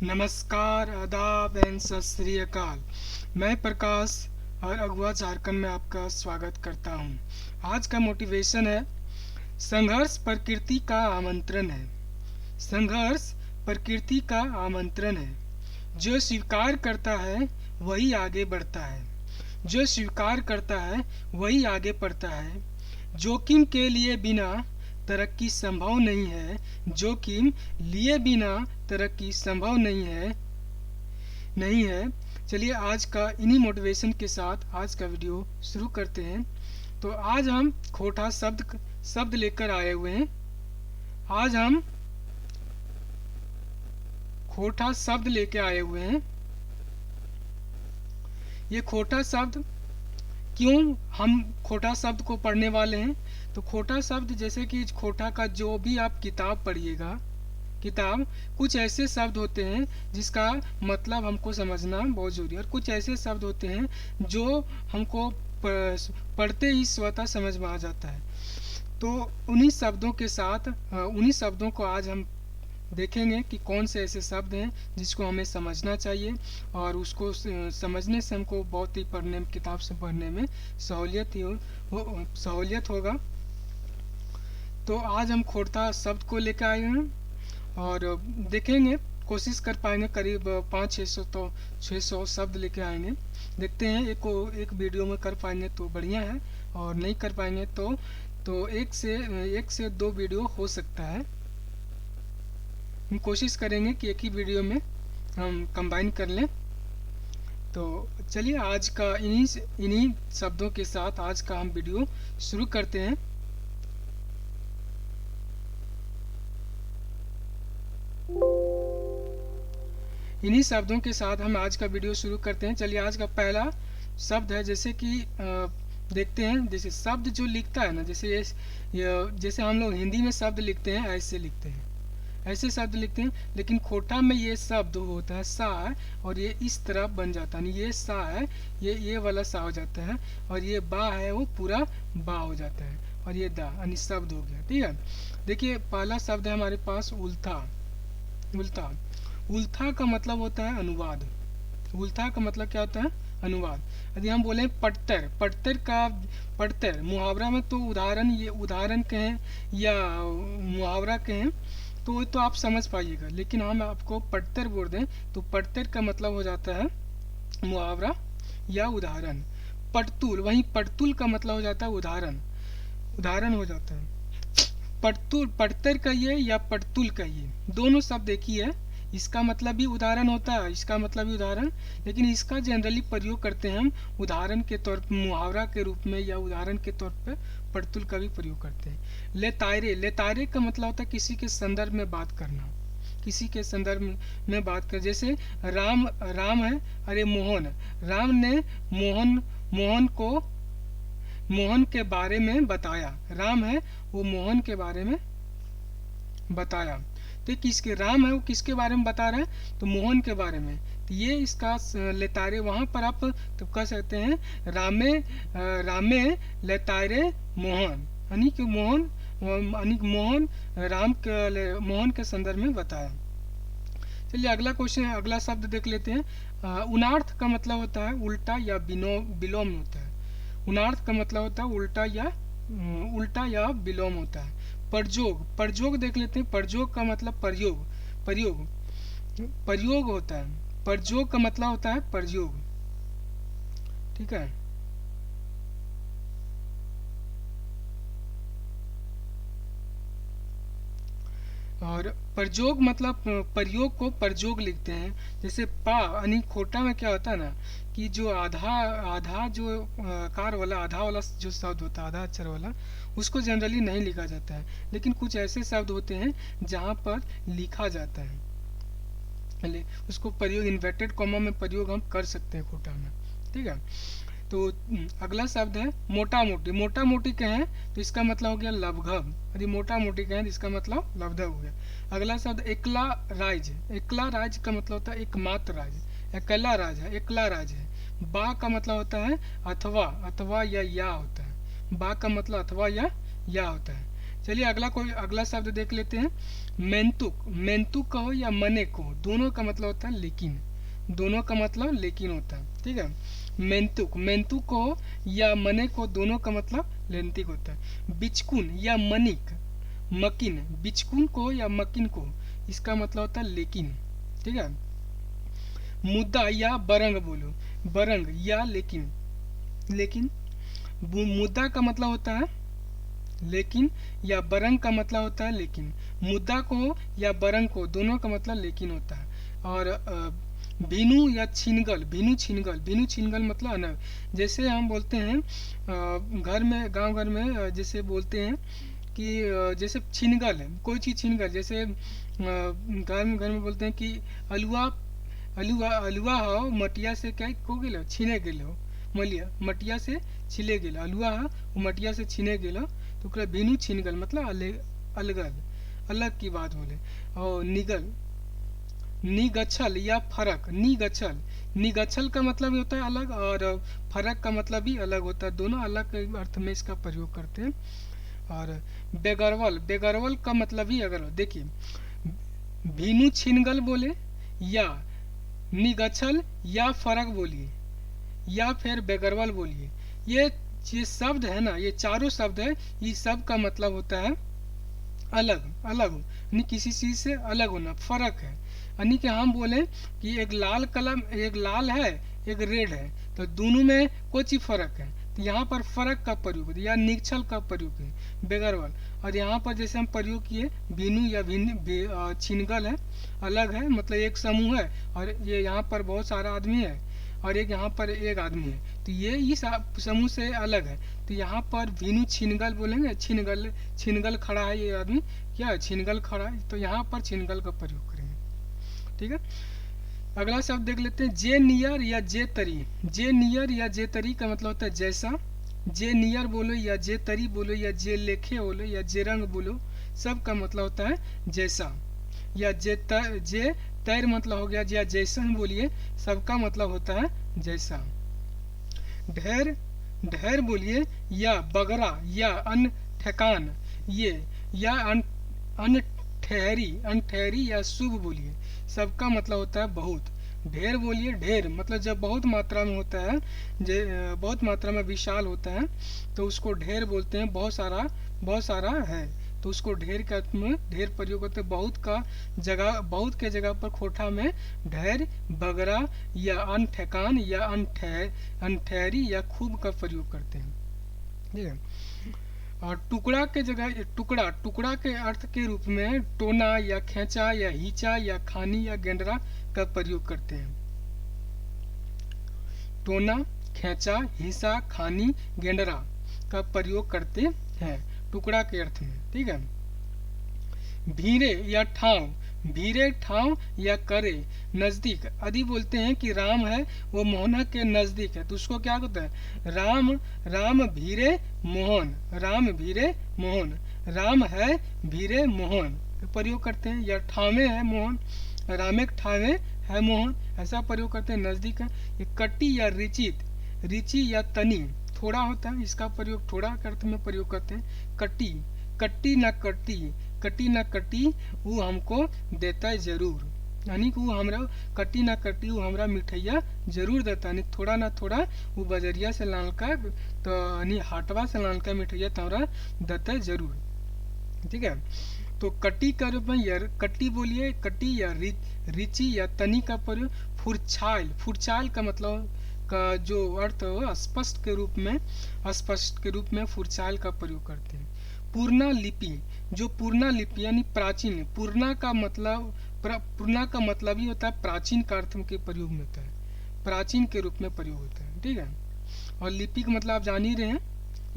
नमस्कार, आदाब एंड सत श्री अकाल। मैं प्रकाश और अगवा झारखंड में आपका स्वागत करता हूं। आज का मोटिवेशन है संघर्ष प्रकृति का आमंत्रण है। संघर्ष प्रकृति का आमंत्रण है। जो स्वीकार करता है वही आगे बढ़ता है। जो स्वीकार करता है वही आगे बढ़ता है। जोखिम के लिए बिना तरक्की संभव नहीं है। जोखिम लिए बिना तरक्की संभव नहीं है। चलिए आज का इन्हीं मोटिवेशन के साथ आज का वीडियो शुरू करते हैं। तो आज हम खोटा शब्द लेकर आए हुए हैं। आज हम खोटा शब्द लेके आए हुए हैं। ये खोटा शब्द क्यों हम खोटा शब्द को पढ़ने वाले हैं? तो खोटा शब्द जैसे कि खोटा का जो भी आप किताब पढ़िएगा, किताब कुछ ऐसे शब्द होते हैं जिसका मतलब हमको समझना बहुत जरूरी है, और कुछ ऐसे शब्द होते हैं जो हमको पढ़ते ही स्वतः समझ में आ जाता है। तो उन्हीं शब्दों को आज हम देखेंगे कि कौन से ऐसे शब्द हैं जिसको हमें समझना चाहिए, और उसको समझने से हमको बहुत ही किताब से पढ़ने में सहूलियत होगा। तो आज हम खोटा शब्द को लेकर आए हैं और देखेंगे, कोशिश कर पाएंगे करीब 500-600 शब्द लेके आएंगे। देखते हैं एक वीडियो में कर पाएंगे तो बढ़िया है, और नहीं कर पाएंगे तो एक से दो वीडियो हो सकता है। हम कोशिश करेंगे कि एक ही वीडियो में हम कंबाइन कर लें। तो चलिए आज का इन्हीं शब्दों के साथ आज का हम वीडियो शुरू करते हैं। इन्हीं शब्दों के साथ हम आज का वीडियो शुरू करते हैं। चलिए आज का पहला शब्द है, जैसे कि देखते हैं। जैसे शब्द जो लिखता है ना, जैसे हम लोग हिंदी में शब्द लिखते हैं, ऐसे शब्द लिखते हैं, लेकिन खोटा में ये शब्द होता है सा है, और ये इस तरह बन जाता है। ये सा है, ये वाला सा हो जाता है, और ये बा है वो पूरा बा हो जाता है, और ये दा यानी शब्द हो गया। ठीक है, देखिए पहला शब्द है हमारे पास उल्था। उल्था का मतलब होता है अनुवाद। उल्था का मतलब क्या होता है? अनुवाद। यदि हम बोले पढ़तर मुहावरा में, तो उदाहरण कहें या मुहावरा कहें तो आप समझ पाइएगा, लेकिन हम आपको पढ़तर बोल दें तो पढ़तर का मतलब हो जाता है मुहावरा या उदाहरण। पढ़तुल का मतलब हो जाता है उदाहरण हो जाता है। पढ़तर कहिए या पढ़तुल कहिए, दोनों शब्द एक ही है। इसका मतलब भी उदाहरण होता है, इसका मतलब भी उदाहरण, लेकिन इसका जनरली प्रयोग करते हैं हम उदाहरण के तौर पर, मुहावरा के रूप में, या उदाहरण के तौर पर पढ़तुल का भी प्रयोग करते हैं। लेतायरे का मतलब होता है किसी के संदर्भ में बात करना, किसी के संदर्भ में बात कर। जैसे राम है, अरे मोहन। राम ने मोहन के बारे में बताया। राम है वो मोहन के बारे में बताया। तो राम है वो किसके बारे में बता रहे हैं? तो मोहन के बारे में। तो ये इसका लेतारे, वहां पर आप तो कह सकते हैं रामे लेतारे मोहन, यानी कि मोहन मोहन के संदर्भ में बताया। चलिए अगला शब्द देख लेते हैं। उनार्थ का मतलब होता है उल्टा या विलोम होता है। उनार्थ का मतलब होता है उल्टा या विलोम होता है। प्रयोग देख लेते हैं। प्रयोग का मतलब प्रयोग होता है। प्रयोग का मतलब होता है प्रयोग। ठीक है, और प्रयोग मतलब प्रयोग को प्रयोग लिखते हैं। जैसे पा यानी खोटा में क्या होता है ना, कि जो आधा जो आकार वाला आधा वाला जो शब्द होता है, आधा अक्षर वाला, उसको जनरली नहीं लिखा जाता है, लेकिन कुछ ऐसे शब्द होते हैं जहाँ पर लिखा जाता है। उसको प्रयोग इन्वर्टेड कॉमा में प्रयोग हम कर सकते हैं खोटा में। ठीक है, तो अगला शब्द है मोटा मोटी कहें तो इसका मतलब हो गया लवघव। यदि मोटा मोटी कहें तो इसका मतलब लवघव हो गया। अगला शब्द एकला राज का मतलब होता है एकमात्र राज। एकला राज है। बा का मतलब होता है अथवा या होता है। बा का मतलब अथवा या होता है। चलिए अगला शब्द देख लेते हैं। मेंतुक। मेंतुक कहो या मने कहो, दोनों का मतलब होता है लेकिन, दोनों का मतलब लेकिन होता है। ठीक है, मेंतुक, मेंतुक कहो या मने को, दोनों का मतलब लेंतिक होता है। बिचकुन या मनिक, मकिन, बिचकुन को या मकिन को, इसका मतलब होता है लेकिन। ठीक है, मुद्दा या बरंग बोलो, बरंग या लेकिन, लेकिन मुद्दा का मतलब होता है लेकिन, या बरंग का मतलब होता है लेकिन। मुद्दा को या बरंग को, दोनों का मतलब लेकिन होता है। और भीनु या छिनगल, भीनु छिनगल, भीनु छिनगल मतलब अनग। जैसे हम बोलते हैं घर में, गांव घर में जैसे बोलते हैं कि जैसे छिनगल है, कोई चीज़ छिनगल, जैसे घर में बोलते हैं कि अलुआ, अलुआ अलुआ हो मटिया से क्या को गेलो, छीने गेलो, मलिया मटिया से छिले गेलो, अलुआ हो वो मटिया से छीने गेलो, तो ओकरा भीनु छिनगल मतलब अलगल, अलग की बात बोले। और निगल, निगछल या फरक, निगछल, निगछल का मतलब होता है अलग, और फरक का मतलब भी अलग होता है, दोनों अलग अर्थ में इसका प्रयोग करते हैं। और बेगरवल, बेगरवल का मतलब ही अगर देखिए, भीनु छिनगल बोले या निगछल या फरक बोलिए या फिर बेगरवल बोलिए, ये शब्द है ना, ये चारों शब्द है, इस सब का मतलब होता है अलग, अलग यानी किसी चीज से अलग होना, फर्क है। यानी कि हम बोले कि एक लाल कलम, एक लाल है एक रेड है, तो दोनों में कुछ ही फर्क है, तो यहाँ पर फर्क का प्रयोग है या निक्षल का प्रयोग है बेगरवल। और यहाँ पर जैसे हम प्रयोग किए बीनू या छिनगल है, अलग है, मतलब एक समूह है और ये यहाँ पर बहुत सारा आदमी है और एक यहाँ पर एक आदमी है, तो ये इस समूह से अलग है। तो यहाँ पर भीनु छिनगल बोलेंगे, छिनगल, छिनगल खड़ा है, ये आदमी क्या है, छिनगल खड़ा है, तो यहाँ पर छिनगल का प्रयोग करेंगे। ठीक है, अगला शब्द देख लेते हैं, जे नियर या जे तरी। जे नियर या जे तरी का मतलब होता है जैसा, जे नियर बोलो या जे तरी बोलो या जे लेखे बोलो या जे रंग बोलो, सब का मतलब होता है जैसा। या जे तैर मतलब हो गया, या जैसन बोलिए, सबका मतलब होता है जैसा। ढेर, ढेर बोलिए या बगरा या अन ठेकान, ये या अन ठहरी, अनठहरी या शुभ बोलिए, सबका मतलब होता है बहुत। ढेर बोलिए, ढेर मतलब जब बहुत मात्रा में होता है, बहुत मात्रा में विशाल होता है तो उसको ढेर बोलते हैं, बहुत सारा है तो उसको ढेर के अर्थ में ढेर प्रयोग करते हैं। बहुत का जगह, बहुत के जगह पर खोटा में ढेर, बगरा या अन ठेकान या अनठहरी या खूब का प्रयोग करते हैं। ठीक है, और टुकड़ा के जगह टुकड़ा, टुकड़ा के अर्थ के रूप में टोना या खेचा या हिचा या खानी या गेंडरा का प्रयोग करते हैं। टोना, खेचा, हिसा, खानी, गेंडरा का प्रयोग करते हैं टुकड़ा के अर्थ में। ठीक है, भीरे या ठाव, भीरे ठाव या करे, नजदीक। यदि बोलते हैं कि राम है वो मोहना के नजदीक है, तो उसको क्या कहते हैं, राम, राम भीरे मोहन, राम भीरे मोहन, राम है भीरे मोहन प्रयोग करते हैं। या ठावे है मोहन, रामे ठावे है मोहन, ऐसा प्रयोग करते हैं, नजदीक है। ये कट्टी या रिचित, रिचि या तनी, थोड़ा होता है, इसका प्रयोग थोड़ा के अर्थ में प्रयोग करते हैं। कट्टी, कट्टी न कट्टी, कट्टी न कट्टी वो हमको देता है जरूर, यानी कि वो हमरा कट्टी न कट्टी वो हमरा मिठैया जरूर देता है, थोड़ा ना थोड़ा वो बजरिया से लानका, तो यानी हाटवा से लानका मिठैया तो हमरा देता है जरूर। ठीक है, तो कट्टी का रूप में यार कट्टी बोलिए, कट्टी या रिची या तनी का प्रयोग। फुरछाल, फुरछाल का मतलब का जो अर्थ हो स्पष्ट के रूप में, अस्पष्ट के रूप में फुरछाल का प्रयोग करते हैं। पूर्णा लिपि, जो पूर्णा लिपि यानी प्राचीन, पूर्णा का मतलब ही होता है प्राचीन का अर्थ के प्रयोग में होता है, प्राचीन के रूप में प्रयोग होता है। ठीक है, और लिपि का मतलब आप जान ही रहे हैं,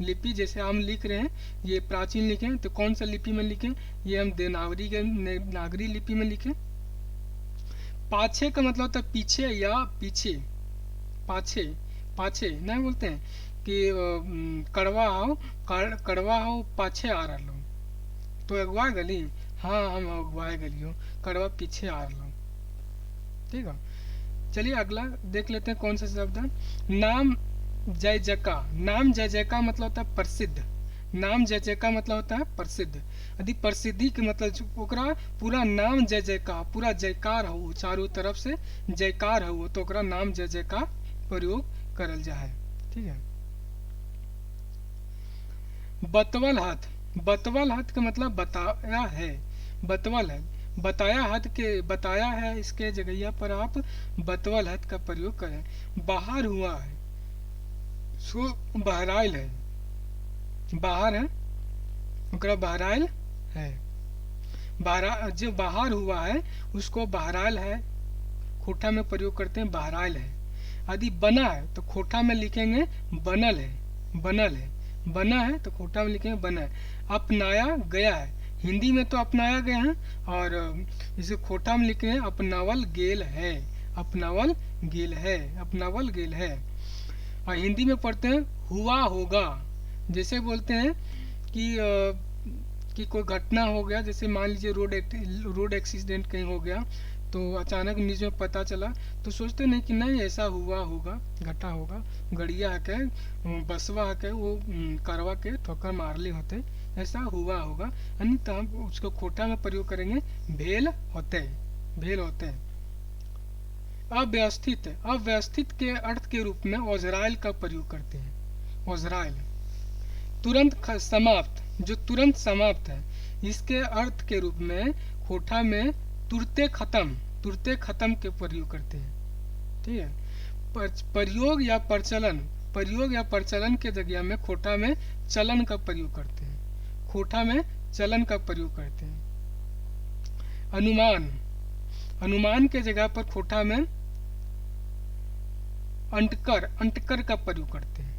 लिपि जैसे हम लिख रहे हैं ये प्राचीन लिखे, तो कौन सा लिपि में लिखे, ये हम देवनागरी लिपि में लिखे। पाछे का मतलब होता है पीछे या पीछे, पाछे, पाछे नहीं बोलते हैं कि कड़वा हो पाछे आ रहा लो, तो अगवा गली, हाँ हम अगवाए गलियो, कड़वा पीछे आ रहा लो। ठीक है, चलिए अगला देख लेते हैं कौन सा शब्द है। नाम जय जका, नाम जय जका मतलब होता है प्रसिद्ध, नाम जय जय का मतलब होता है प्रसिद्ध। यदि प्रसिद्धि के मतलब ओकरा पूरा नाम जय जय का पूरा जयकार हो, चारों तरफ से जयकार हो, तो ओकरा नाम जय जय का प्रयोग करल जा है। ठीक है। बतवल हाथ, बतवल हाथ का मतलब बताया है, बतवल है, बताया हाथ के बताया है, इसके जगह पर आप बतवल हाथ का प्रयोग करें। बाहर हुआ है, सो बहराइल है, बाहर है ओकरा बहराइल है, बहरा जो बाहर हुआ है उसको बहराइल है, खोटा में प्रयोग करते हैं बहराइल है। यदि बना है तो खोटा में लिखेंगे बनल है, बनल है, बना है तो खोटा में लिखेंगे बना है। अपनाया गया है, हिंदी में तो अपनाया गया है, और इसे खोटा में लिखे हैं अपनावल गेल है, अपनावल गेल है, अपनावल गेल है। और हिंदी में पढ़ते हैं हुआ होगा, जैसे बोलते हैं कि कोई घटना हो गया, जैसे मान लीजिए रोड एक्सीडेंट कहीं हो गया, तो अचानक न्यूज में पता चला, तो सोचते नहीं कि नहीं ऐसा हुआ होगा, घटा होगा, गड़िया है के बसवा है के वो करवा के ठोकर मारले होते, ऐसा हुआ होगा, यानी तो हम उसको खोटा में प्रयोग करेंगे भेल होते, भेल होते। अव्यवस्थित, अव्यवस्थित के अर्थ के रूप में ओझराइल का प्रयोग करते हैं, ओझराइल तुरंत समाप्त, जो तुरंत समाप्त है, इसके अर्थ के रूप में खोटा में तुरते खत्म, तुरते खत्म के प्रयोग करते हैं। ठीक है। प्रयोग या प्रचलन, प्रयोग या प्रचलन के जगह में खोटाにचलन का प्रयोग करते हैं, खोटा में चलन का प्रयोग करते हैं। अनुमान, अनुमान के जगह पर खोटा में अंटकर, अंटकर का प्रयोग करते हैं,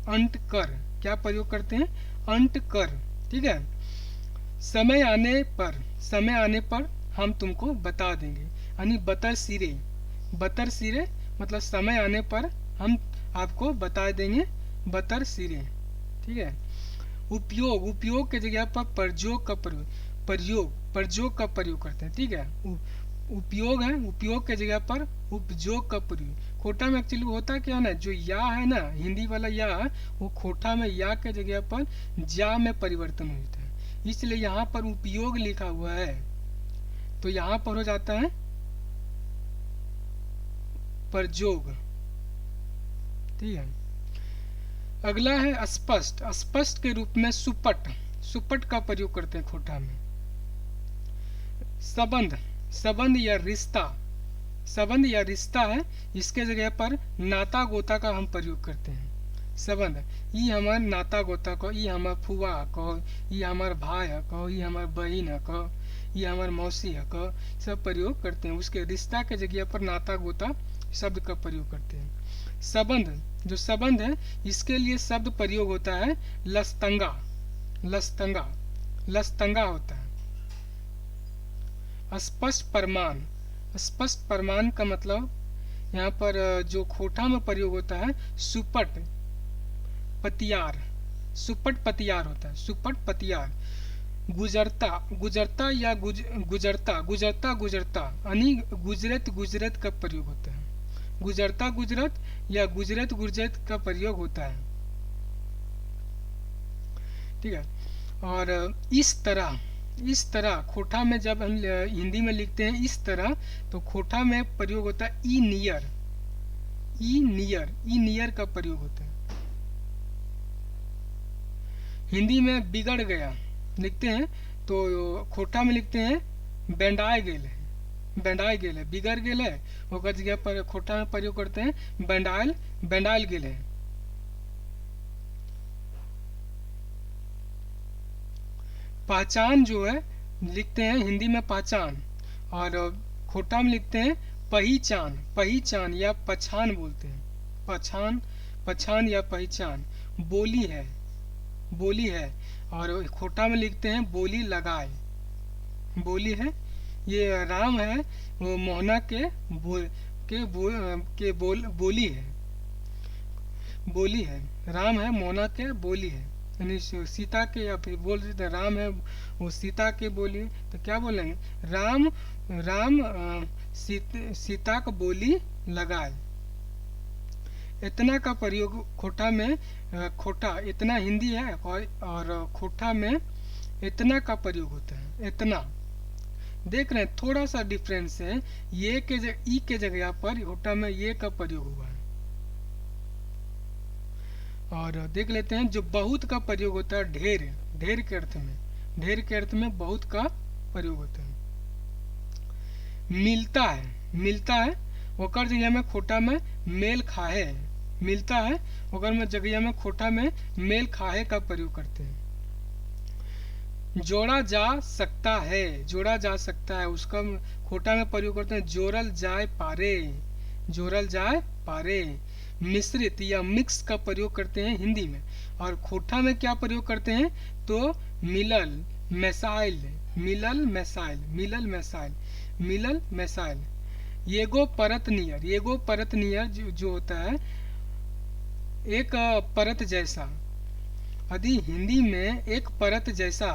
अंटकर क्या प्रयोग करते हैं, अंटकर। ठीक है। समय आने पर, समय आने पर हम तुमको बता देंगे, यानी बतर सिरे, बतर सिरे मतलब समय आने पर हम आपको बता देंगे, बतर सिरे। ठीक है। उपयोग, उपयोग के जगह पर प्रयोग का प्रयोग, प्रयोग प्रयोग का प्रयोग करते हैं। ठीक है। उपयोग है, उपयोग के जगह पर उपयोग का प्रयोग। खोटा में एक्चुअली होता क्या है ना, जो या है ना हिंदी वाला या, वो खोटा में या के जगह पर जा में परिवर्तन होता है, इसलिए यहाँ पर उपयोग लिखा हुआ है, तो यहाँ पर हो जाता है प्रयोग। ठीक है। अगला है स्पष्ट, स्पष्ट के रूप में सुपट, सुपट का प्रयोग करते हैं खोटा में। संबंध, संबंध या रिश्ता, संबंध या रिश्ता है, इसके जगह पर नाता गोता का हम प्रयोग करते हैं। संबंध, ई हमार नाता गोता को, ई हमार फुआ कहो, ई हमार भाई है कहो, ई हमार बहन है कहो, ई हमार मौसी है कहो, सब प्रयोग करते हैं। उसके रिश्ता के जगह पर नाता गोता शब्द का प्रयोग करते हैं। संबंध, जो संबंध है, इसके लिए शब्द प्रयोग होता है लस्तंगा, लस्तंगा, लस्तंगा होता है। स्पष्ट प्रमाण, स्पष्ट प्रमाण का मतलब यहाँ पर जो खोटा में प्रयोग होता है सुपट पतियार, सुपट पतियार होता है, सुपट पतियार। गुजरता, गुजरता या गुजरता, गुजरता गुजरता यानी गुजरत गुजरत का प्रयोग होता है, गुजरता गुजरत या गुजरत गुजरत का प्रयोग होता है। ठीक है। और इस तरह, इस तरह खोटा में जब हम हिंदी में लिखते हैं इस तरह, तो खोटा में प्रयोग होता है ई नियर, ई नियर, ई नियर का प्रयोग होता है। हिंदी में बिगड़ गया लिखते हैं तो खोटा में लिखते हैं बेंडाए गेल है, बेंडाए गेल है, बिगड़ गेल है, ओकर जगह पर खोटा में प्रयोग करते हैं बेंडायल, बेंडायल गेल है। पहचान जो है लिखते हैं हिंदी में पहचान, और खोटा में लिखते हैं पहचान, पहचान या पछान बोलते हैं, पछान, पछान या पहचान। बोली है, बोली है, और खोटा में लिखते हैं बोली लगाए, बोली है। ये राम है वो मोहना के बोली है, बोली है, राम है मोहना के बोली है, यानी सीता के, या फिर बोल देते राम है वो सीता के बोली, तो क्या बोलेंगे राम, राम सीता को बोली लगाए। इतना का प्रयोग खोटा में, खोटा इतना हिंदी है, और खोटा में इतना का प्रयोग होता है, इतना। देख रहे हैं थोड़ा सा डिफरेंस है, ये के ई के जगह पर खोटा में ये का प्रयोग हुआ है। और देख लेते हैं जो बहुत का प्रयोग होता है, ढेर, ढेर के अर्थ में, ढेर के अर्थ में बहुत का प्रयोग होता है। मिलता है, मिलता है ओकर जगह में खोटा में मेल खाए, मिलता है ओकर में जगह में खोटा में मेल खाए का प्रयोग करते हैं। जोड़ा जा सकता है, जोड़ा जा सकता है उसका खोटा में प्रयोग करते हैं जोरल जाए पारे, जोरल जाए पारे। मिश्रित या मिक्स का प्रयोग करते हैं हिंदी में, और खोटा में क्या प्रयोग करते हैं तो मिलल मैसाइल, मिलल मैसाइल, मिलल मैसाइल, मिलल मैसाइल। येगो परत नियर, येगो परत नियर जो होता है एक परत जैसा, यदि हिंदी में एक परत जैसा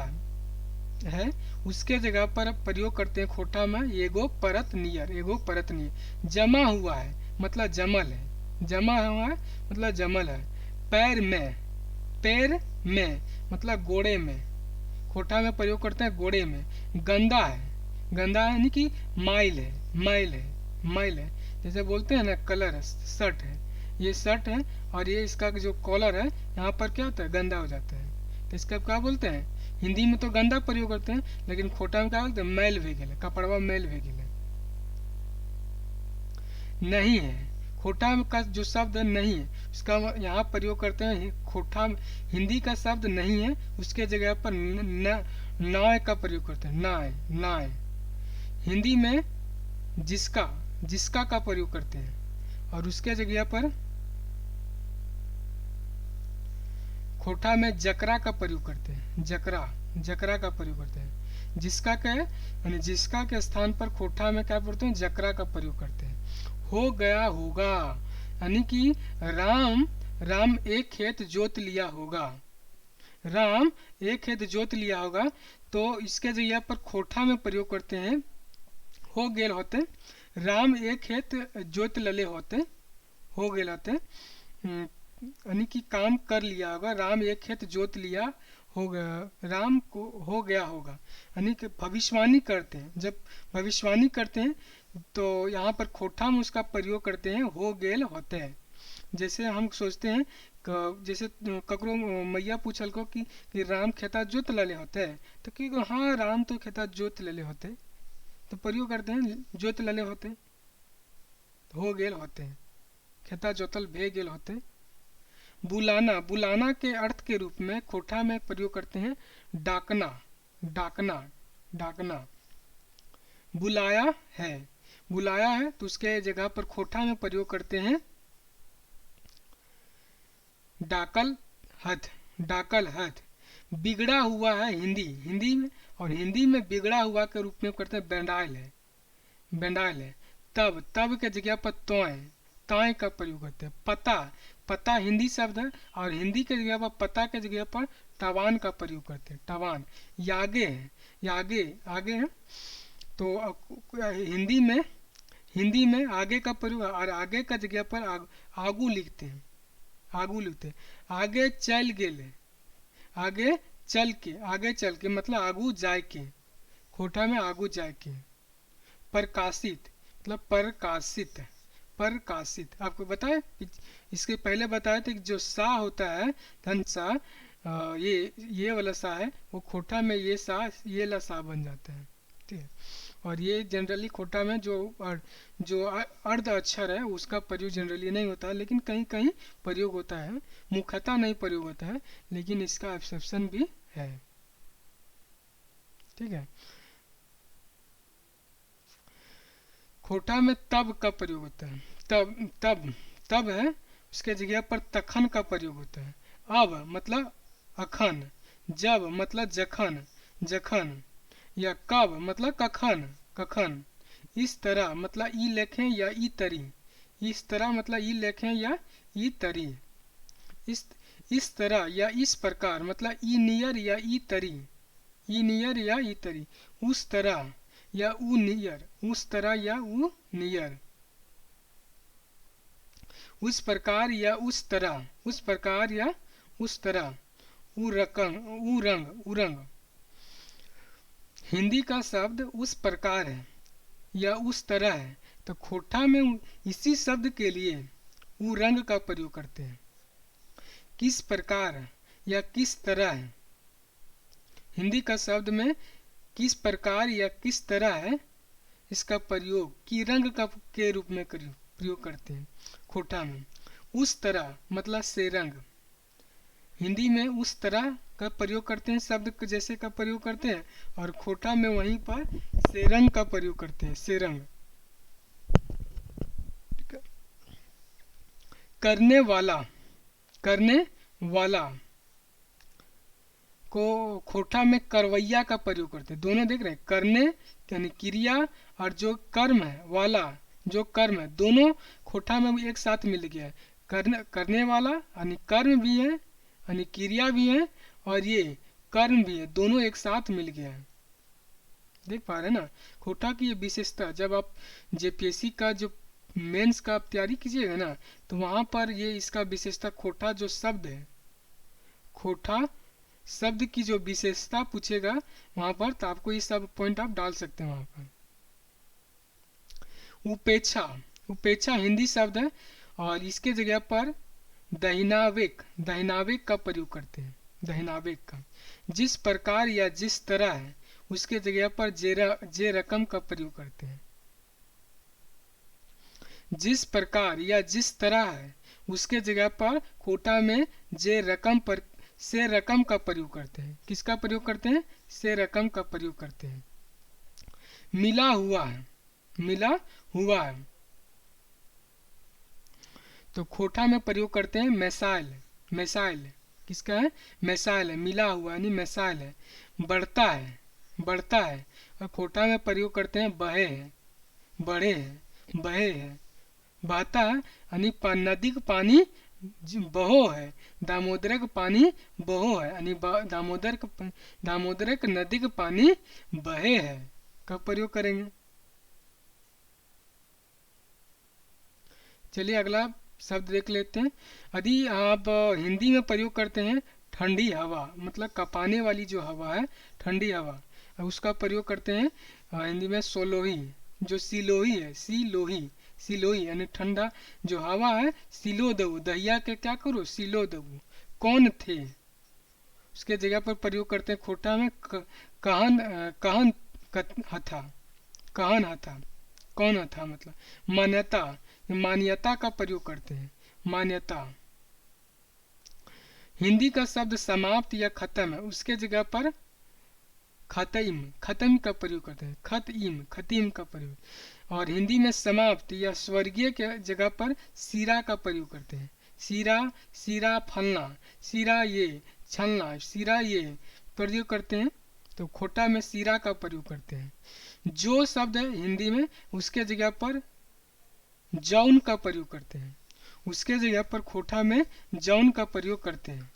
है उसके जगह पर प्रयोग करते हैं खोटा में एगो परत नियर, एगो परत नियर। जमा हुआ है मतलब जमल है, जमा हुआ है मतलब जमल है। पैर में, पैर में मतलब गोड़े में, खोटा में प्रयोग करते हैं गोड़े में। गंदा है, गंदा है यानी कि माइल है, माइल है, माइल है। जैसे बोलते हैं ना कलर है, शर्ट है, ये शर्ट है और ये इसका जो कॉलर है यहाँ पर क्या होता है गंदा हो जाता है, तो इसका क्या बोलते हैं हिंदी में तो गंदा प्रयोग करते हैं, लेकिन खोटा में क्या बोलते हैं मैल वे गेले, कपड़वा मैल वे गेले। नहीं है, खोटा का जो शब्द नहीं है उसका यहाँ प्रयोग करते हैं खोटा, हिंदी का शब्द नहीं है उसके जगह पर नाय का प्रयोग करते हैं, नाय, नाय। हिंदी में जिसका, जिसका का प्रयोग करते हैं, और उसके जगह पर खोटा में जकरा का प्रयोग करते हैं, जकरा, जकरा का प्रयोग करते हैं। जिसका के यानी जिसका के स्थान पर खोटा में क्या बोलते हैं जकरा का प्रयोग करते हैं। हो गया होगा यानी कि राम, राम एक खेत जोत लिया होगा, राम एक खेत जोत लिया होगा, तो इसके जगह पर खोटा में प्रयोग करते हैं हो गेल होते, राम एक खेत जोत लले होते, हो गेल होते यानी कि काम कर लिया होगा, राम एक खेत जोत लिया होगा, राम को हो गया होगा यानी कि भविष्यवाणी करते हैं। जब भविष्यवाणी करते हैं तो यहाँ पर खोटा में उसका प्रयोग करते हैं हो गेल होते हैं। जैसे हम सोचते हैं जैसे ककरो मैया पूछल को कि राम खेता जोत लले होते, तो कि हाँ राम तो खेता जोत लले होते, तो प्रयोग करते हैं जोत लले होते, हो गेल होते, खेता जोतल भे गेल होते। बुलाना, बुलाना के अर्थ के रूप में खोटा में प्रयोग करते हैं डाकना, डाकना, डाकना। बुलाया है, बुलाया है तो उसके जगह पर खोटा में प्रयोग करते हैं डाकल हथ, डाकल हथ। बिगड़ा हुआ है हिंदी, हिंदी में, और हिंदी में बिगड़ा हुआ के रूप में करते हैं बेंडायल है, बेंडायल है। तब, तब के जगह पर तोय, ताय का प्रयोग करते हैं। पता, पता हिंदी शब्द है और हिंदी के जगह पर पता के जगह पर टवान का प्रयोग करते हैं, टवान। यागे है, यागे, आगे है तो हिंदी में, हिंदी में आगे का प्रयोग, और आगे का जगह पर आगू लिखते हैं, आगू लिखते हैं। आगे चल गेले, आगे चल के, आगे चल के मतलब आगू जाए के, खोटा में आगू जाए के। प्रकाशित मतलब प्रकाशित, प्रकाशित। आपको बताए इसके पहले बताया था कि जो सा होता है धन सा, ये वाला सा है वो खोटा में ये सा, ये ला सा बन जाता है, ठीक है। और ये जनरली खोटा में जो अर्ध अक्षर है उसका प्रयोग जनरली नहीं होता है, लेकिन कहीं कहीं प्रयोग होता है, मुख्यतः नहीं प्रयोग होता है, लेकिन इसका एक्सेप्शन भी है, ठीक है। खोटा में तब का प्रयोग होता है, तब, तब, तब है उसके जगह पर तखन का प्रयोग होता है। अब मतलब अखन, जब मतलब जखन, जखन, या कब मतलब कखन, कखन। इस तरह मतलब ई लेखें या ई तरी, इस तरह मतलब ई लेखें या ई तरी। इस तरह या इस प्रकार मतलब ई नियर या ई तरी, ई नियर या ई तरी। उस तरह या ऊ नियर, उस तरह या ऊ नियर। उस प्रकार या उस तरह, उस प्रकार या उस तरह, उरंग उरंग। हिंदी का शब्द उस प्रकार है या उस तरह है, तो खोटा में इसी शब्द के लिए उरंग का प्रयोग करते हैं। किस प्रकार या किस तरह है, हिंदी का शब्द में किस प्रकार या किस तरह है, इसका प्रयोग की रंग का के रूप में प्रयोग करते हैं खोटा में। उस तरह मतलब से रंग, हिंदी में उस तरह का प्रयोग करते हैं, शब्द जैसे का प्रयोग करते हैं, और खोटा में वहीं पर से रंग का प्रयोग करते हैं, से रंग। करने वाला, करने वाला को खोटा में करवैया का प्रयोग करते हैं। दोनों देख रहे हैं, करने यानी क्रिया और जो कर्म है वाला, जो कर्म है, दोनों खोटा में एक साथ मिल गया है। करने वाला यानी कर्म भी है, यानी क्रिया भी है, और ये कर्म भी है, दोनों एक साथ मिल गया है। देख पा रहे हैं ना खोटा की ये विशेषता। जब आप जेपीएससी का जो मेंस का आप तैयारी कीजिएगा ना, तो वहां पर ये इसका विशेषता खोटा जो शब्द है, खोटा शब्द की जो विशेषता पूछेगा वहां पर, तो आपको ये सब पॉइंट आप डाल सकते हैं वहां पर। उपेक्षा, उपेक्षा हिंदी शब्द है, और इसके जगह पर दहिनावेक, दहिनावेक का प्रयोग करते हैं, दहिनावेक का। जिस प्रकार या जिस तरह है, उसके जगह पर जे रकम का प्रयोग करते हैं। जिस प्रकार या जिस तरह है, उसके जगह पर खोटा में जे रकम पर से रकम का प्रयोग करते हैं। किसका प्रयोग करते हैं? से रकम का प्रयोग करते हैं। मिला हुआ है, मिला हुआ है, तो खोटा में प्रयोग करते हैं मैसाइल, मैसाइल। किसका है? मैसाइल है, मिला हुआ यानी मैसाइल है। बढ़ता है, बढ़ता है, और खोटा में प्रयोग करते हैं बहे है, बढ़े है, बहे है। बहता है यानी नदी का पानी बहो है, दामोदर का पानी बहो है, यानी दामोदर का नदी का पानी बहे है का प्रयोग करेंगे। चलिए अगला शब्द देख लेते हैं। यदि आप हिंदी में प्रयोग करते हैं ठंडी हवा, मतलब कपाने वाली जो हवा है, ठंडी हवा, उसका प्रयोग करते हैं हिंदी में सोलोही, जो सिलोही है, सिलोही, सिलोही यानी ठंडा जो हवा है। सिलो दऊ, दहिया के क्या करो? सिलो दऊ। कौन थे, उसके जगह पर प्रयोग करते हैं खोटा में कहन, कहन हथा, कहन हथा, कौन हथा मतलब मान्यता, मान्यता का प्रयोग करते हैं, मान्यता। हिंदी का शब्द समाप्त या खत्म है, उसके जगह पर खतइम, खत्म का प्रयोग करते हैं, खतइम, खतीम का प्रयोग। और हिंदी में समाप्त या स्वर्गीय के जगह पर सीरा का प्रयोग करते हैं। सीरा, सीरा फलना, सीरा ये छलना, सीरा ये प्रयोग करते हैं, तो खोटा में सीरा का प्रयोग करते हैं। जो शब्द है हिंदी में, उसके जगह पर जौन का प्रयोग करते हैं, उसके जगह पर खोटा में जौन का प्रयोग करते हैं।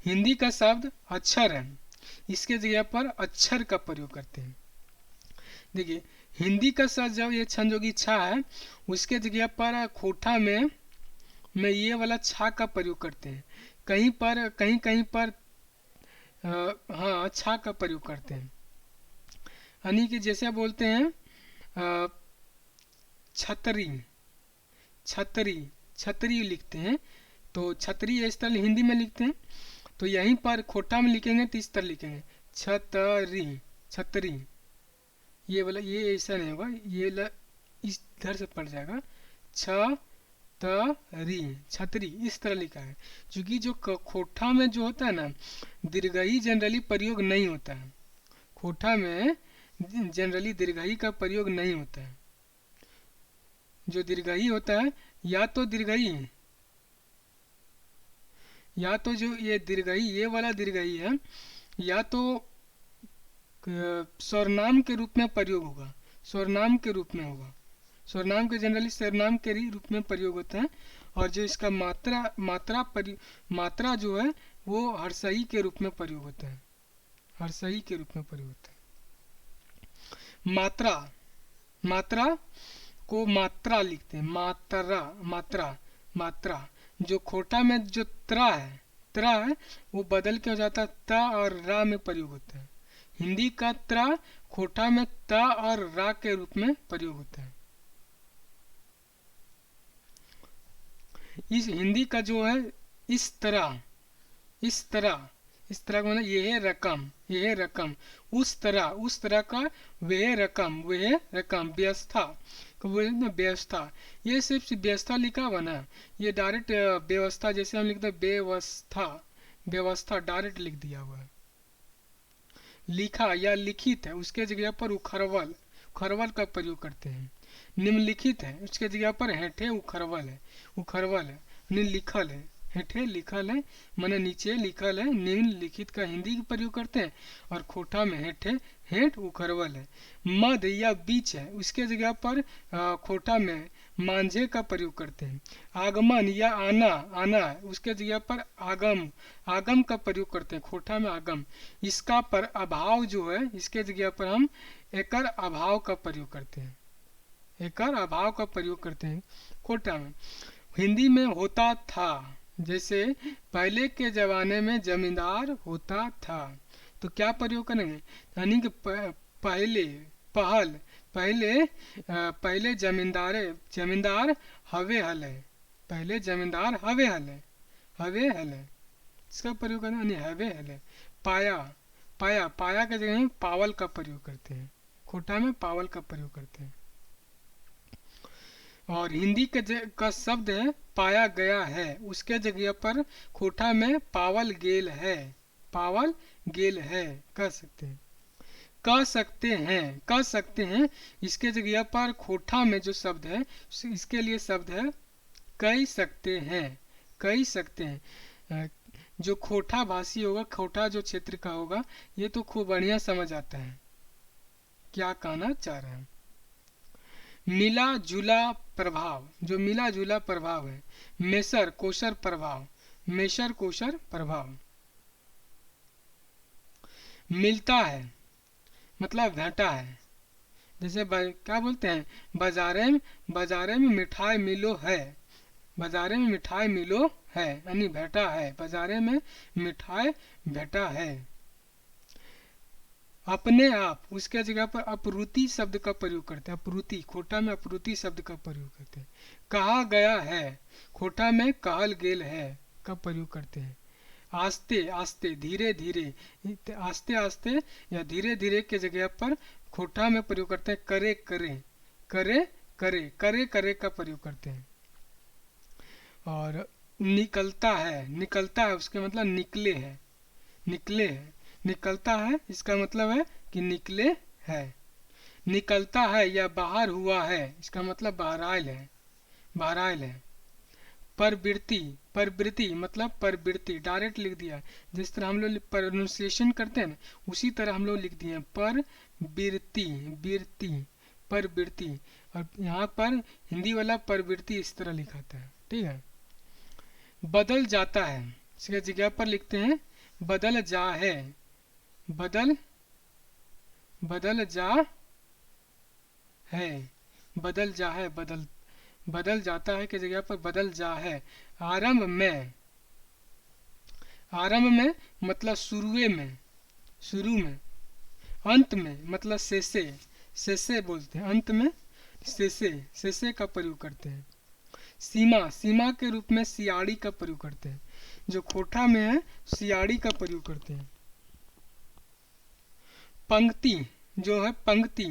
हिंदी का शब्द अक्षर है, इसके जगह पर अक्षर का प्रयोग करते हैं। देखिए हिंदी का शब्द जब ये छंदोगी छा है, उसके जगह पर खोटा में ये वाला छा का प्रयोग करते हैं। कहीं पर कहीं कहीं पर हाँ छा का प्रयोग करते हैं, यानी कि जैसे बोलते हैं छतरी, छतरी, छतरी लिखते हैं, तो छतरी इस तरह हिंदी में लिखते हैं, तो यहीं पर खोटा में लिखेंगे तो इस तरह लिखेंगे छतरी, छतरी। ये वाला ये ऐसा नहीं होगा, ये इस इधर से पड़ जाएगा, छतरी, छतरी इस तरह लिखा है। क्योंकि जो खोटा में जो होता है ना, दीर्घई जनरली प्रयोग नहीं होता है, खोटा में जनरली दीर्घई का प्रयोग नहीं होता है। जो दीर्घई होता है या तो दीर्घई, या तो जो ये दीर्घई, ये वाला दीर्घई है, या तो स्वरनाम के रूप में प्रयोग होगा, स्वरनाम के रूप में होगा। स्वरनाम के जनरली स्वरनाम के रूप में प्रयोग होता है, और जो इसका मात्रा जो है वो हर्षई के रूप में प्रयोग होता है, हर्षई के रूप में प्रयोग होता है। मात्रा, मात्रा को मात्रा लिखते हैं, मात्रा, मात्रा, मात्रा। जो खोटा में जो त्रा है वो बदल के हो जाता है त और रा में प्रयोग होता है। हिंदी का त्रा खोटा में त और रा के रूप में प्रयोग होता है। इस हिंदी का जो है इस तरह, इस तरह, इस तरह का मतलब यह रकम, यह रकम, उस तरह का वह रकम, वह रकम, व्यवस्था, व्यवस्था, ये सिर्फ व्यवस्था लिखा हुआ ना, ये डायरेक्ट व्यवस्था, जैसे हम लिखते हैं व्यवस्था, व्यवस्था डायरेक्ट लिख दिया हुआ है। लिखा या लिखित है उसके जगह पर उखरवल, उखरवल का प्रयोग करते हैं। निम्नलिखित है उसके जगह पर हेठे उखरवल है, उखरवल है। निम्नलिखल है, हेठे लिखल है माने नीचे लिखल है। निम्नलिखित का हिंदी का प्रयोग करते हैं और खोटा में हेठे, हेठ उखरवल है। मध्य या बीच है उसके जगह पर खोटा में मांझे का प्रयोग करते हैं। आगमन या आना, आना है उसके जगह पर आगम, आगम का प्रयोग करते हैं, खोटा में आगम। इसका पर अभाव जो है इसके जगह पर हम एकर अभाव का प्रयोग करते हैं, एकर अभाव का प्रयोग करते हैं खोटा में। हिंदी में होता था, जैसे पहले के जमाने में जमींदार होता था, तो क्या प्रयोग करेंगे, यानी कि पहले, पहल, पहले पहले जमींदार हवे हल है, पहले जमींदार हवे हल है, हवे हल है, इसका प्रयोग करना यानी हवे हल है। पाया, पाया, पाया के जगह पावल का प्रयोग करते हैं, खोटा में पावल का प्रयोग करते हैं। और हिंदी का शब्द है पाया गया है उसके जगह पर खोटा में पावल गेल है, पावल गेल है कह सकते हैं। कह सकते हैं, कह सकते हैं इसके जगह पर खोटा में जो शब्द है इसके लिए शब्द है कह सकते हैं, कह सकते हैं। जो खोटा भाषी होगा, खोटा जो क्षेत्र का होगा, ये तो खूब बढ़िया समझ आता है क्या कहना चाह रहे हैं। मिला जुला प्रभाव, जो मिला जुला प्रभाव है। मेसर कोशर प्रभाव, मेसर कोशर प्रभाव। मिलता है मतलब घाटा है, जैसे क्या बोलते हैं, बाजारे में मिठाई मिलो है, बाजारे में मिठाई मिलो है यानी भेटा है, बाजारे में मिठाई भेटा है। अपने आप उसके जगह पर अपरूति शब्द का प्रयोग करते हैं, अपरूति, खोटा में अपरूति शब्द का प्रयोग करते हैं। कहा गया है खोटा में कहल गेल है का प्रयोग करते हैं। आस्ते आस्ते, धीरे धीरे, आस्ते आस्ते या धीरे धीरे के जगह पर खोटा में प्रयोग करते हैं करे करे, करे करे, करे करे का प्रयोग करते हैं। और निकलता है, निकलता है उसके मतलब निकले है, निकले है, निकलता है इसका मतलब है कि निकले है। निकलता है या बाहर हुआ है इसका मतलब बहराइल है, बहराइल है। परवृत्ति, परवृत्ति मतलब प्रवृत्ति, डायरेक्ट लिख दिया, जिस तरह हम लोग प्रोनाउंसिएशन करते हैं ना उसी तरह हम लोग लिख दिए परवृत्ति, वृत्ति, परवृत्ति। और यहाँ पर हिंदी वाला प्रवृत्ति इस तरह लिखा था, ठीक है। बदल जाता है इसके जगह पर लिखते हैं बदल जा है, बदल, बदल जा है, बदल जा है, बदल, बदल जाता है की जगह पर बदल जा है। आरंभ में, आरंभ में मतलब शुरुए में, शुरू में। अंत में मतलब शेषे, शेषे बोलते हैं, अंत में शेषे, शेषे का प्रयोग करते हैं। सीमा, सीमा के रूप में सियाड़ी का प्रयोग करते हैं, जो खोटा में है सियाड़ी का प्रयोग करते हैं। पंक्ति जो है, पंक्ति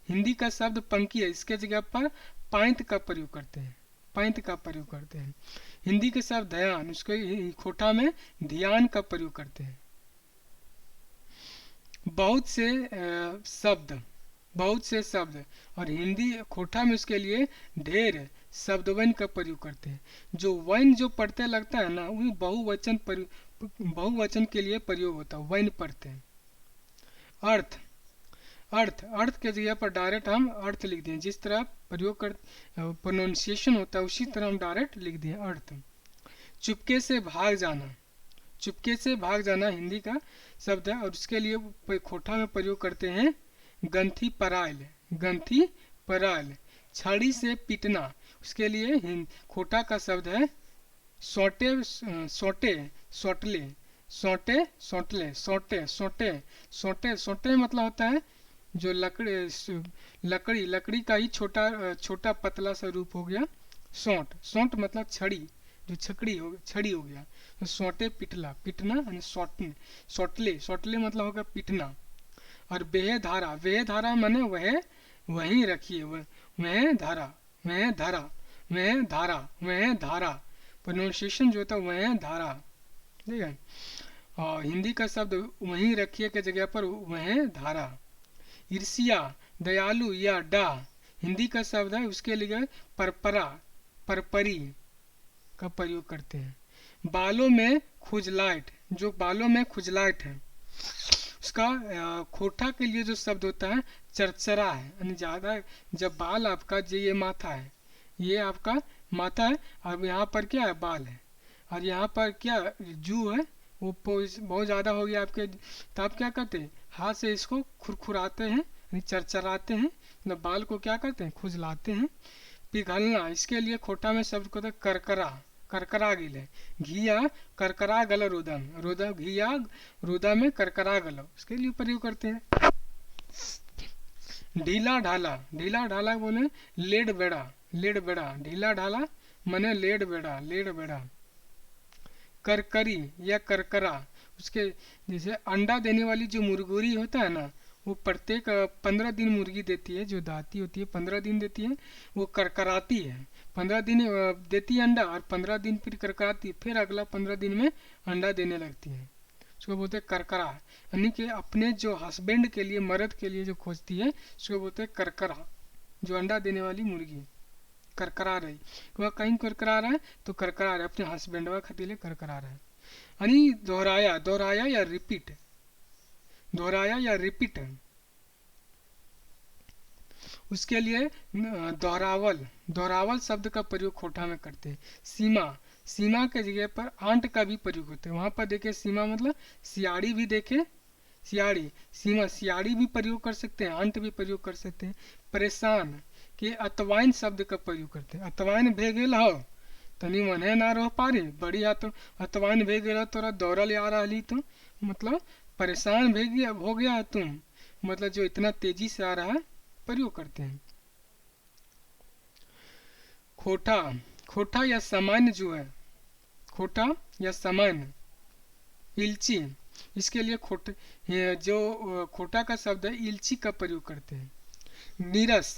हिंदी का शब्द पंक्ति है, इसके जगह पर पैंत का प्रयोग करते हैं, पैंत का प्रयोग करते हैं। हिंदी के शब्द ध्यान, उसके खोटा में ध्यान का प्रयोग करते हैं। बहुत से शब्द, बहुत से शब्द, और हिंदी खोटा में उसके लिए ढेर शब्द वन का प्रयोग करते हैं। जो वन जो पढ़ते लगता है ना वो बहुवचन, बहुवचन के लिए प्रयोग होता है, वन पढ़ते हैं। अर्थ, अर्थ, अर्थ के जगह पर डायरेक्ट हम अर्थ लिख दिए, जिस तरह प्रयोग कर प्रोनाउंसिएशन होता है उसी तरह हम डायरेक्ट लिख दिए अर्थ। चुपके से भाग जाना, चुपके से भाग जाना हिंदी का शब्द है और उसके लिए खोटा में प्रयोग करते हैं गंथी परायल, गंथी परायल। छड़ी से पीटना, उसके लिए खोटा का शब्द है सोटे, सोटे, सोटले, सोटे, सोटले, सोटे, सोटे, सोटे। सोटे मतलब होता है जो लकड़ी, लकड़ी का ही छोटा छोटा पतला सा रूप हो गया सोंट। सोंट मतलब छड़ी, जो छड़ी हो गया। तो सोटे पिटला, पिटना यानी सोटने, सोटले, सोटले मतलब होगा पिटना। और वेह धारा, वेह धारा माने वह वहीं रखिए, वह धारा, वह धारा, वह धारा, वह धारा। प्रोनाउंसिएशन जो होता है वह धारा, ठीक है। और हिंदी का शब्द वहीं रखिए के जगह पर वह धारा। ईर्ष्या, दयालु या डा, हिंदी का शब्द है, उसके लिए परपरा, परपरी का प्रयोग करते हैं। बालों में खुजलाहट, जो बालों में खुजलाहट है उसका खोटा के लिए जो शब्द होता है चरचरा है, यानी ज्यादा। जब बाल आपका जो ये माथा है, ये आपका माथा है, और यहाँ पर क्या है बाल है, और यहाँ पर क्या जू है वो बहुत ज्यादा हो गया आपके, तो आप क्या करते हैं हाथ से इसको खुरखुराते हैं, यानी चरचराते हैं, मतलब बाल को क्या करते हैं खुजलाते हैं। पिघलना, इसके लिए खोटा में शब्द को करकरा, करकरा गिले। घिया करकरा गल रोदन, रोदा घिया रोदा में करकरा गलो, इसके लिए प्रयोग करते हैं। ढीला ढाला, ढीला ढाला बोले लेड बेड़ा, लेड बेड़ा, ढीला ढाला मने लेड बेड़ा, लेड बेड़ा। करकरी या करकरा, उसके जैसे अंडा देने वाली जो मुर्गोरी होता है ना, वो प्रत्येक 15 दिन मुर्गी देती है, जो दाती होती है 15 दिन देती है, वो करकराती है। 15 दिन देती है अंडा, और 15 दिन फिर करकराती, फिर अगला 15 दिन में अंडा देने लगती है, उसको बोलते हैं करकरा। यानी कि अपने जो हस्बैंड के लिए, मर्द के लिए जो खोजती है उसको बोलते हैं करकरा, जो अंडा देने वाली मुर्गी करकरा रही, वह कहीं करकरा रहा है तो करकरा रहा है, अपने हस्बैंडवा खातिर करकरा रहा है। यानी दोहराया, दोहराया या रिपीट, दोहराया या रिपीट। उसके लिए दोहरावल, दोहरावल शब्द का प्रयोग खोटा में करते हैं। सीमा, सीमा के जगह पर आंट का भी प्रयोग होता है, वहां पर देखे सीमा मतलब सियाड़ी भी देखे, सियाड़ी, सीमा सियाड़ी भी प्रयोग कर सकते हैं, आंट भी प्रयोग कर सकते हैं। परेशान के अतवाइन शब्द का प्रयोग करते हैं। अतवाइन भे गेल हो तनी मने ना रह पारी, बड़ी अतवाइन भे गेल तोरा दौड़ल आ रही, तो मतलब परेशान हो गया है तुम, मतलब जो इतना तेजी से आ रहा है, प्रयोग करते हैं। खोटा, खोटा या सामान्य जो है, खोटा या सामान्य। इल्ची, इसके लिए खोटे जो खोटा का शब्द है इल्ची का प्रयोग करते हैं। नीरस,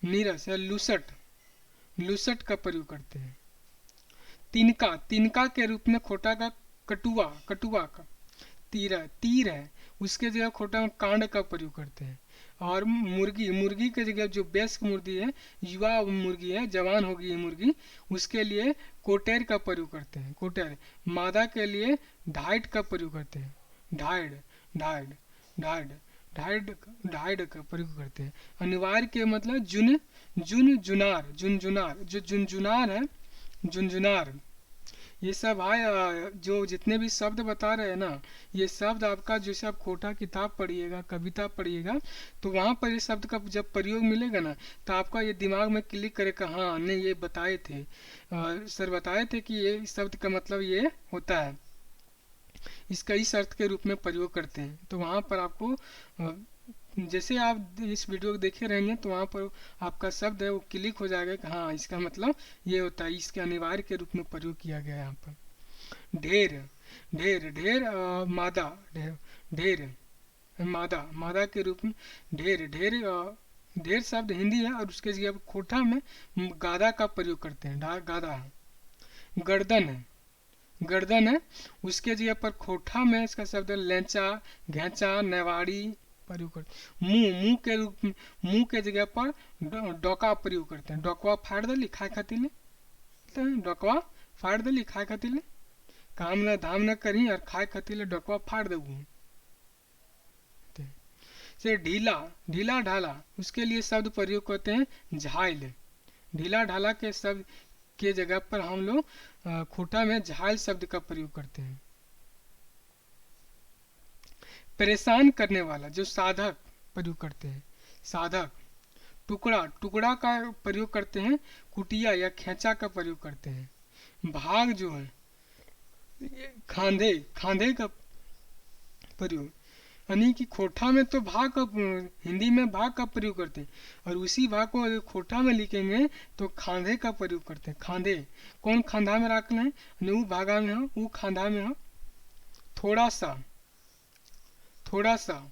नीरस या लुसट, लुसट का प्रयोग करते हैं। तिनका, तिनका के रूप में खोटा का कटुआ, कटुआ का। तीर, तीर है, उसके जगह खोटा में कांड का प्रयोग करते हैं। और मुर्गी, मुर्गी के जगह जो वयस्क मुर्गी है, युवा मुर्गी है, जवान होगी ये मुर्गी, उसके लिए कोटेर का प्रयोग करते हैं, कोटेर। मादा के लिए ढाइड का प्रयोग करते हैं, ढाइड, ढाइड, ढाइड, ढाइड, ढाइड का प्रयोग करते हैं। अनिवार्य के मतलब जुन, जुन जुनार, जुनजुनार, जो जुनजुनार है, जुनजुनार। ये सब है जो जितने भी शब्द बता रहे हैं ना, ये शब्द आपका जैसे आप खोटा किताब पढ़िएगा, कविता पढ़िएगा, तो वहाँ पर ये शब्द का जब प्रयोग मिलेगा ना, तो आपका ये दिमाग में क्लिक करेगा, हाँ हमने ये बताए थे, सर बताए थे कि ये शब्द का मतलब ये होता है, इसका इस अर्थ के रूप में प्रयोग करते हैं। तो वहाँ पर आपको जैसे आप इस वीडियो को देखे रहेंगे तो वहाँ पर आपका शब्द है वो क्लिक हो जाएगा कि हाँ इसका मतलब ये होता है, इसके अनिवार्य के रूप में प्रयोग किया गया है यहाँ पर। ढेर, ढेर, ढेर मादा, ढेर, ढेर मादा, मादा के रूप में ढेर, ढेर ढेर शब्द हिंदी है, और उसके जगह खोटा में गादा का प्रयोग करते हैं, गादा है। गर्दन है, गर्दन है, उसके जगह पर खोटा में इसका शब्द लेंचा, घेचा, नेवाड़ी प्रयोग करते। मुंह, मुंह के रूप में, मुंह के जगह पर डोका प्रयोग करते हैं। डोकवा फाड़ दली खाए खातिर, डोकवा फाड़ दली खाए खातिर, काम न धाम न करी और खाए खातिर डोकवा फाड़ देबू। से ढीला, ढीला ढाला, उसके लिए शब्द प्रयोग करते हैं झाइल। ढीला ढाला के शब्द के जगह पर हम लोग खोटा में झाइल शब्द का प्रयोग करते हैं। परेशान करने वाला, जो साधक, प्रयोग करते हैं। साधक, टुकड़ा, टुकड़ा का प्रयोग करते हैं। कुटिया या खेचा का प्रयोग करते हैं। भाग जो है, ये खांधे, खांधे का प्रयोग, यानी कि खोठा में तो भाग का, हिंदी में भाग का प्रयोग करते हैं, और उसी भाग को अगर खोठा में लिखेंगे तो खांधे का प्रयोग करते हैं। खांधे, कौन खांधा में रख लें, ऊ भागा में हो, ऊ खांधा में हो। थोड़ा सा, थोड़ा सा,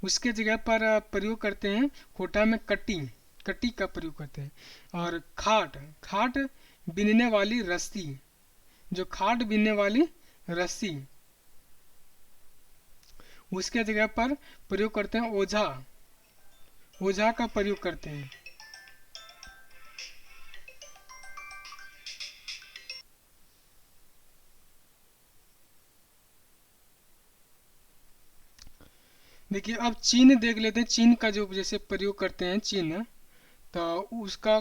उसके जगह पर प्रयोग करते हैं खोठा में कटी, कटी का प्रयोग करते हैं। और खाट, खाट बीनने वाली रस्सी, जो खाट बीनने वाली रस्सी, उसके जगह पर प्रयोग करते हैं ओझा, ओझा का प्रयोग करते हैं। देखिए अब चिन्ह देख लेते हैं, चिन्ह का जो जैसे प्रयोग करते हैं चिन्ह, तो उसका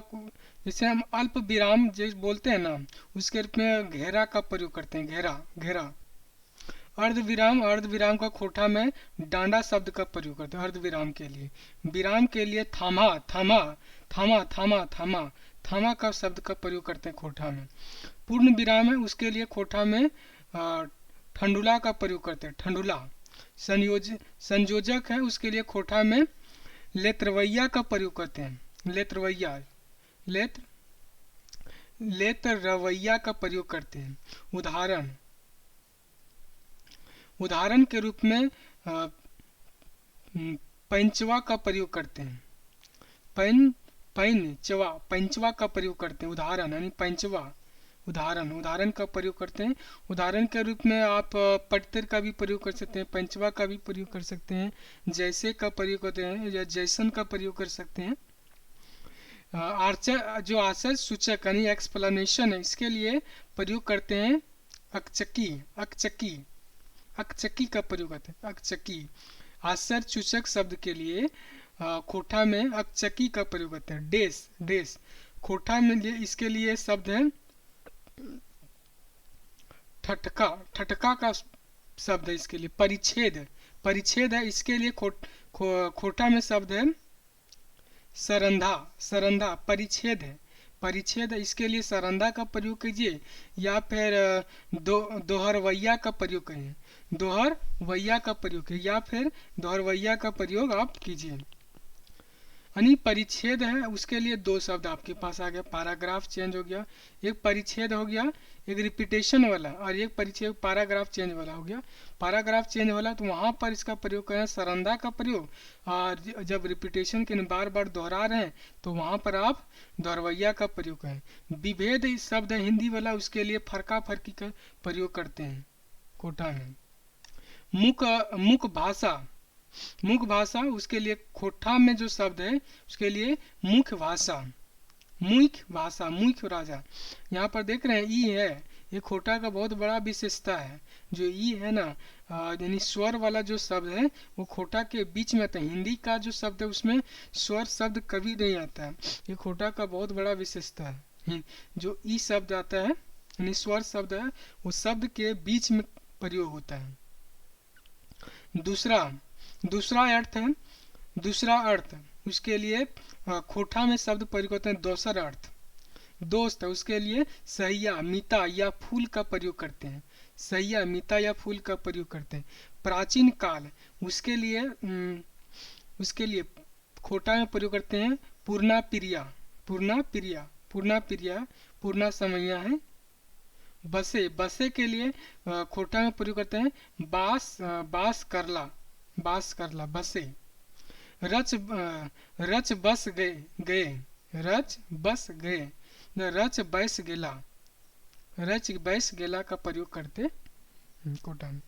जैसे हम अल्प विराम जैसे बोलते हैं ना, उसके रूप में घेरा का प्रयोग करते हैं। घेरा, घेरा। अर्ध विराम, अर्ध विराम का खोठा में डांडा शब्द का प्रयोग करते हैं अर्ध विराम के लिए। विराम के लिए थामा, थामा, थामा, थामा, थामा, थामा का शब्द का प्रयोग करते हैं खोठा में। पूर्ण विराम है, उसके लिए खोठा में ठंडुला का प्रयोग करते हैं। ठंडुला। संयोजक है, उसके लिए खोठा में लेत्रवैया का प्रयोग करते हैं। लेत्रवैया, लेत्र, लेत्रवैया का प्रयोग करते हैं। उदाहरण, उदाहरण के रूप में पंचवा का प्रयोग करते हैं। पैंचवा, पंचवा का प्रयोग करते हैं। उदाहरण यानी पंचवा, उदाहरण, उदाहरण का प्रयोग करते हैं। उदाहरण के रूप में आप पठ्तर का भी प्रयोग कर सकते हैं, पंचवा का भी प्रयोग कर सकते हैं, जैसे का प्रयोग करते हैं या जैसन का प्रयोग कर सकते हैं। आर्चर, जो आशय सूचक यानी एक्सप्लेनेशन है, इसके लिए प्रयोग करते हैं अकचकी, अकचकी, अकचकी का प्रयोग करते हैं। अकचकी। आश्चर्य सूचक शब्द के लिए खोठा में अकचकी का प्रयोग करते हैं। डेस, डेस, खोठा में इसके लिए शब्द है ठटका, ठटका का शब्द है इसके लिए। परिच्छेद, परिच्छेद है, इसके लिए खोठा में शब्द है सरंधा, सरंधा। परिच्छेद है, परिच्छेद, इसके लिए सरंधा का प्रयोग कीजिए, या फिर दोहरवैया का प्रयोग करिए, दोहरवैया का प्रयोग कीजिए, या फिर दोहरवैया का प्रयोग आप कीजिए। यानी परिच्छेद है, उसके लिए दो शब्द आपके पास आ गया। पैराग्राफ चेंज हो गया, एक परिच्छेद हो गया, एक रिपीटेशन वाला, और एक परिच्छेद पैराग्राफ चेंज वाला हो गया। पैराग्राफ चेंज वाला तो वहाँ पर इसका प्रयोग करें सरंधा का प्रयोग, और जब रिपीटेशन के बार बार दोहरा रहे हैं तो वहाँ पर आप दोहरवैया का प्रयोग करें। विभेद शब्द है हिंदी वाला, उसके लिए फरका फरकी का प्रयोग करते हैं कोटा में। मुख, मुख भाषा, मुख भाषा, उसके लिए खोठा में जो शब्द है उसके लिए मुख्य भाषा, मुख्य भाषा, मुख्य राजा। यहाँ पर देख रहे हैं ई है, ये खोठा का बहुत बड़ा विशेषता है। जो ई है ना, यानी स्वर वाला जो शब्द है वो खोठा के बीच में आता है। हिंदी का जो शब्द है उसमें स्वर शब्द कभी नहीं आता है, ये खोठा का बहुत बड़ा विशेषता है। जो ई शब्द आता है यानी स्वर शब्द है, वो शब्द के बीच में प्रयोग होता है। दूसरा, दूसरा अर्थ है, दूसरा अर्थ, उसके लिए खोठा में शब्द प्रयोग होते हैं दोसर अर्थ। दोस्त है, उसके लिए सहिया, मिता या फूल का प्रयोग करते हैं। सहिया, मिता या फूल का प्रयोग करते हैं। प्राचीन काल, उसके लिए खोठा में प्रयोग करते हैं पूर्णा प्रिया, पूर्णा प्रिया, पूर्णा प्रिया, पूर्णा समैया है। बसे, बसे के लिए खोठा में प्रयोग करते हैं बास, बास करला, बास करला, बसे। रच, रच बस गए, गए, रच बस गए, रच बैस गेला, रच बैस गेला का प्रयोग करते कोटा में।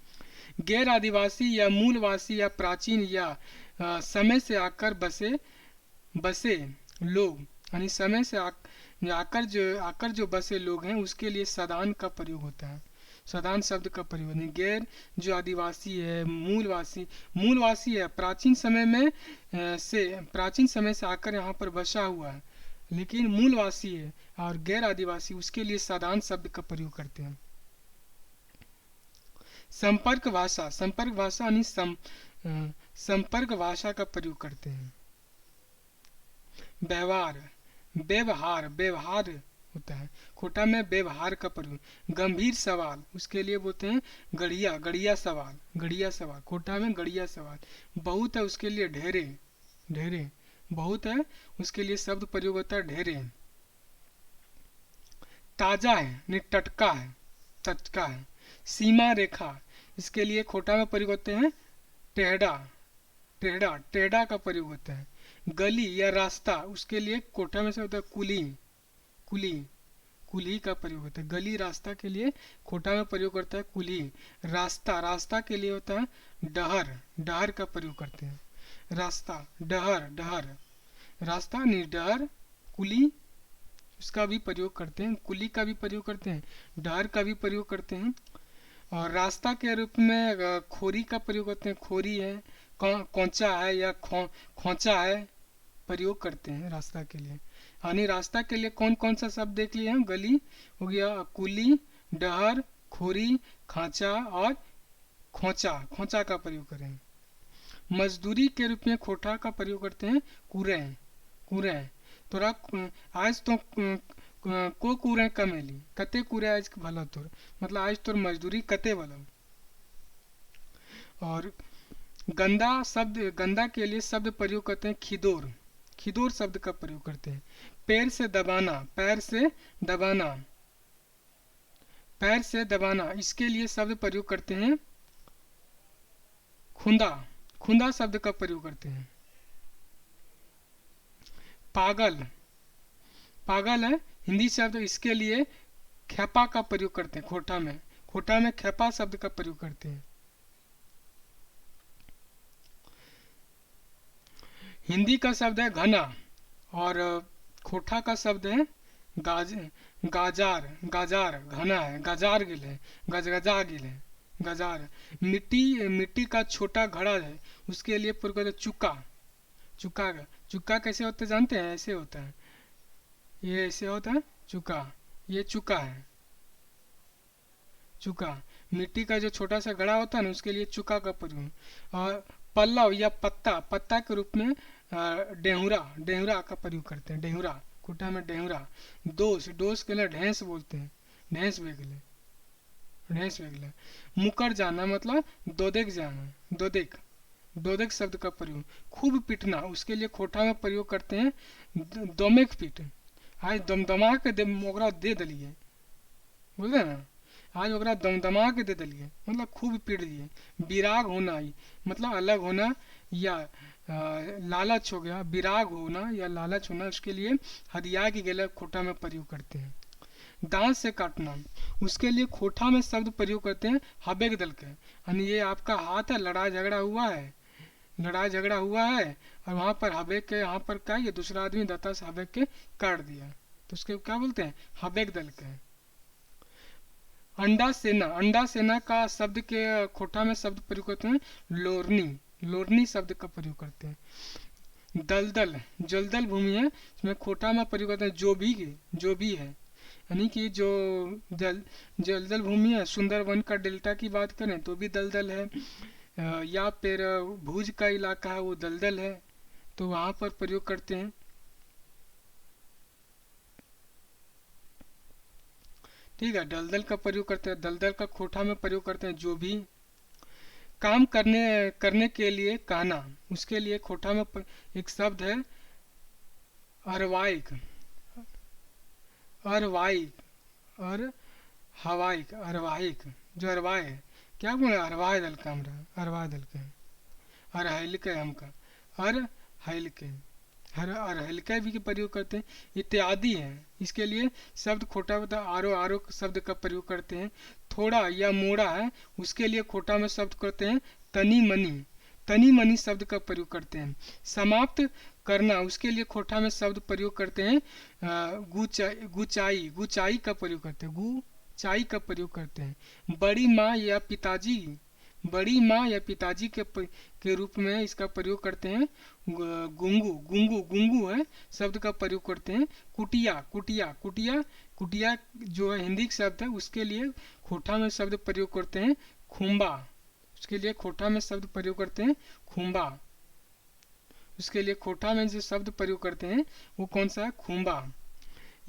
गैर आदिवासी या मूलवासी या प्राचीन या समय से आकर बसे, बसे लोग, यानी समय से आकर जो बसे लोग हैं उसके लिए सदान का प्रयोग होता है। सदान शब्द का प्रयोग नहीं। गैर जो आदिवासी है, मूलवासी, मूलवासी है प्राचीन समय में प्राचीन समय से आकर यहाँ पर बसा हुआ है, लेकिन मूलवासी है। और गैर आदिवासी, उसके लिए सदान शब्द का प्रयोग करते हैं। संपर्क भाषा, संपर्क भाषा यानी संपर्क भाषा का प्रयोग करते हैं। व्यवहार, व्यवहार, व्यवहार होता है, खोटा में व्यवहार का प्रयोग। गंभीर सवाल, उसके लिए बोलते हैं गढ़िया, गढ़िया सवाल, गढ़िया सवाल, खोटा में गढ़िया सवाल। बहुत है, उसके लिए ढेरे, ढेरे, बहुत है उसके लिए शब्द प्रयोग होता है ढेरे। ताजा है नहीं टटका है, टटका है। सीमा रेखा, इसके लिए खोटा में प्रयोग होते हैं टेढ़ा, टेढ़ा, टेढ़ा का प्रयोग होता है। गली या रास्ता, उसके लिए कोठा में से होता है कुली, कुली, कुली का प्रयोग होता है। गली रास्ता के लिए खोटा में प्रयोग करता है कुली। रास्ता, रास्ता के लिए होता है डहर, डहर का प्रयोग करते हैं। रास्ता, डहर, डहर, रास्ता नहीं डहर, कुली, उसका भी प्रयोग करते हैं, कुली का भी प्रयोग करते हैं, डहर का भी प्रयोग करते हैं। और रास्ता के रूप में खोरी का प्रयोग करते हैं, खोरी है, कौचा है या खोचा है, प्रयोग करते हैं रास्ता के लिए। यानी रास्ता के लिए कौन कौन सा शब्द देख लिए हैं? गली हो गया, कुली, डहर, खोरी, खांचा और खोचा, खोचा का प्रयोग करें। मजदूरी के रूप में खोटा का प्रयोग करते हैं कुरे, कुरे। तोरा आज तो को कुरे कमेली, कते कुरे आज भला तोर, मतलब आज तोर मजदूरी कते भला। और गंदा शब्द, गंदा के लिए शब्द प्रयोग करते हैं खिदोर, खिदोर शब्द का प्रयोग करते हैं। पैर से दबाना, पैर से दबाना, पैर से दबाना, इसके लिए शब्द प्रयोग करते हैं खुंदा, खुंदा शब्द का प्रयोग करते हैं। पागल, पागल है हिंदी शब्द, इसके लिए खेपा का प्रयोग करते हैं खोटा में, खोटा में खेपा शब्द का प्रयोग करते हैं। हिंदी का शब्द है घना और खोटा का शब्द है गाजार, गाजार, घना है, गाजार गिल है, गजगजा गिल है, गजार। मिट्टी, मिट्टी का छोटा घड़ा है, उसके लिए प्रयोग करते चुका, चुका, चुका कैसे होता है जानते हैं? ऐसे होता है, ये ऐसे होता है चुका, ये चुका है, चुका। मिट्टी का जो छोटा सा घड़ा होता है ना, उसके लिए चुका का प्रयोग। और पल्लव या पत्ता, पत्ता के रूप में डेहुरा, डेहुरा का प्रयोग करते हैं, डेहुरा, खोटा में डेहुरा। दोष, दोष के लिए ढेंस बोलते हैं, ढेंस बेगले, ढेंस बेगले। मुकर जाना मतलब दोदेक जाना, दोदेक, दोदेक शब्द का प्रयोग। खूब पीटना, उसके लिए खोटा में प्रयोग करते हैं दमेक पीट, आज दमदमा के ओकरा दे दिलिए, बोलते ना, आज ओकरा दमदमा के दे दिलिए, मतलब खूब पीट दिए। विराग होना, मतलब अलग होना या लालच हो गया, विराग होना या लालच होना, उसके लिए हदिया की गला खोटा में प्रयोग करते हैं। दांत से काटना, उसके लिए खोटा में शब्द प्रयोग करते हैं हबेक दल के, यानी ये आपका हाथ है, लड़ाई झगड़ा हुआ है, लड़ाई झगड़ा हुआ है और वहां पर हबेक के, यहाँ पर क्या, ये दूसरा आदमी दाता से हबेक के काट दिया, तो उसके क्या बोलते हैं? हबेक दल के। अंडा सेना, अंडा सेना का शब्द के खोटा में शब्द प्रयोग करते हैं लोरनी, लोरनी शब्द का प्रयोग करते हैं। दलदल, जलदल भूमि है, इसमें खोटा में प्रयोग करते हैं जो भी, जो भी है, यानी कि जो जलदल भूमि है, सुंदरवन का डेल्टा की बात करें तो भी दलदल है, या फिर भुज का इलाका है वो दलदल है, तो वहां पर प्रयोग करते हैं। ठीक है, दलदल का प्रयोग करते हैं, दलदल का खोटा में प्रयोग करते हैं जो भी। काम करने के लिए कहना, उसके लिए खोटा में एक शब्द है अरवाइक, अरवाइक और हवाइक, अरवाहिक, जो अरवाह है, क्या बोले अरवाह दल का, हमरा अरवाह दल के, अरहल के हमका, अरहल के, हर अरहल का भी प्रयोग करते हैं। इत्यादि है, इसके लिए शब्द खोटा होता है आरो, आरो शब्द का प्रयोग करते हैं। थोड़ा या मोड़ा है, उसके लिए खोटा में शब्द करते हैं तनी मनी, तनी मनी शब्द का प्रयोग करते हैं। समाप्त करना, उसके लिए खोटा में शब्द प्रयोग करते हैं गुचाई, गुचाई का प्रयोग करते हैं, गुचाई का प्रयोग करते हैं। बड़ी माँ या पिताजी, बड़ी माँ या पिताजी के रूप में इसका प्रयोग करते हैं गुंगू, गुंगू, गुंगू है शब्द का प्रयोग करते हैं। कुटिया, कुटिया, कुटिया, कुटिया जो है हिंदी शब्द है, उसके लिए खोटा में शब्द प्रयोग करते हैं खुम्बा, उसके लिए खोटा में शब्द प्रयोग करते हैं खुम्बा। उसके लिए खोटा में जो शब्द प्रयोग करते हैं वो कौन सा है? खुम्बा।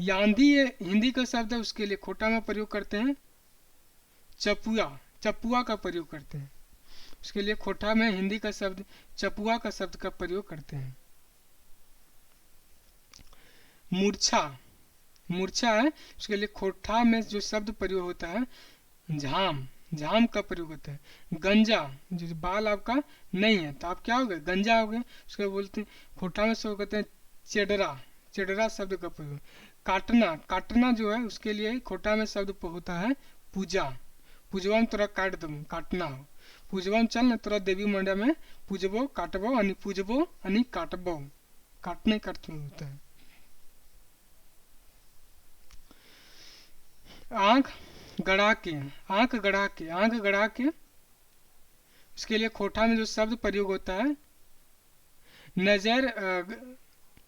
यान्दी ये हिंदी का शब्द है, उसके लिए खोटा में प्रयोग करते हैं चपुआ। चपुआ का प्रयोग करते हैं। उसके लिए खोटा में हिंदी का शब्द चपुआ का शब्द का प्रयोग करते हैं। मूर्छा। मूर्छा है, उसके लिए खोटा में जो शब्द प्रयोग होता है झाम। झाम का प्रयोग होता है। गंजा, जो बाल आपका नहीं है तो आप क्या हो गए? गंजा हो गए। उसके बोलते हैं खोटा में शब्द कहते हैं चेडरा। चेडरा शब्द का प्रयोग। काटना। काटना जो है उसके लिए खोटा में शब्द होता है पूजा। पूजवा तोरा काट दबो, काटना हो। पूजवा चल न तोरा देवी मंडा में पूजबो काटबो अनि पूजबो अनि काटबो, काटने का अर्थ में होता है। आंख गड़ा के। आंख गड़ा के। आंख गड़ा के उसके लिए खोटा में जो शब्द प्रयोग होता है नजर